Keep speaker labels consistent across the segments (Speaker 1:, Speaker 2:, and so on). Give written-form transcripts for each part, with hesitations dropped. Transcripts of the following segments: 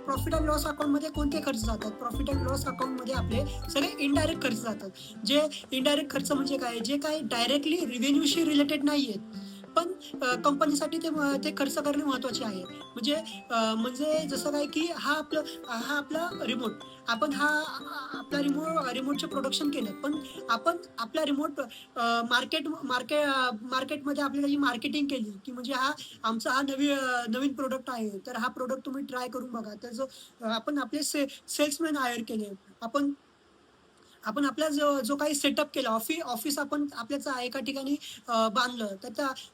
Speaker 1: Profit and loss अकाउंटमध्ये कोणते खर्च जातात? प्रॉफिट अँड लॉस अकाउंटमध्ये आपले सगळे इनडायरेक्ट खर्च जातात. जे इनडायरेक्ट खर्च म्हणजे काय? जे काही डायरेक्टली रेव्हेन्यूशी रिलेटेड नाही आहेत. पण कंपनीसाठी ते खर्च करणे महत्त्वाचे आहे. म्हणजे जसं काय की हा आपला रिमोट. आपण आपला रिमोटचे प्रोडक्शन केलं. पण आपण आपला रिमोट मार्केटमध्ये आपली त्याची मार्केटिंग केली, की म्हणजे आमचा नवीन प्रोडक्ट आहे. तर हा प्रोडक्ट तुम्ही ट्राय करून बघा. तर आपण आपले सेल्समॅन हायर केले. आपण आपण आपला जो जो काही सेटअप केला, ऑफिस आपण आपल्याच एका ठिकाणी बांधलं, तर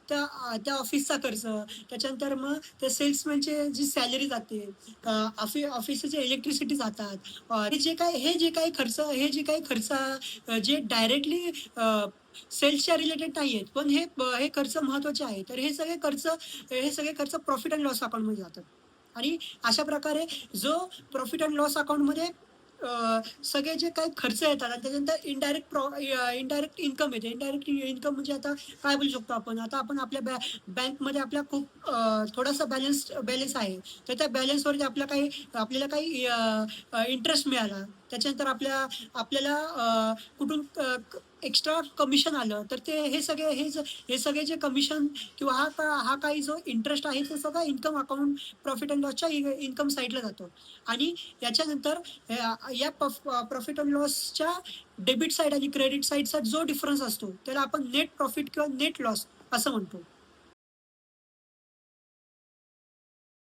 Speaker 1: त्या ऑफिसचा खर्च, त्याच्यानंतर मग त्या सेल्समॅनची जी सॅलरी जाते, ऑफिसचे जे इलेक्ट्रिसिटी जातात, हे जे काही खर्च जे डायरेक्टली सेल्सच्या रिलेटेड नाही आहेत, पण हे खर्च महत्त्वाचे आहेत. तर हे सगळे खर्च प्रॉफिट अँड लॉस अकाउंटमध्ये जातात. आणि अशा प्रकारे जो प्रॉफिट अँड लॉस अकाउंटमध्ये सगळे जे काही खर्च येतात आणि त्याच्यानंतर इनडायरेक्ट इन्कम येते. इनडायरेक्ट इन्कम म्हणजे आता काय बोलू शकतो आपण? आता आपण आपल्या बँकमध्ये आपला खूप थोडासा बॅलन्स आहे. तर त्या बॅलन्सवरती आपल्याला काही इंटरेस्ट मिळाला. त्याच्यानंतर आपल्याला कुठून एक्स्ट्रा कमिशन आलं, तर हे सगळे जे कमिशन किंवा हा काही जो इंटरेस्ट आहे, ते सगळं इन्कम अकाउंट प्रॉफिट अँड लॉसच्या इन्कम साइडला जातो. आणि याच्यानंतर या प्रॉफिट अँड लॉसच्या डेबिट साइड आणि क्रेडिट साइडचा जो डिफरन्स असतो, त्याला आपण नेट प्रॉफिट किंवा नेट लॉस असं म्हणतो.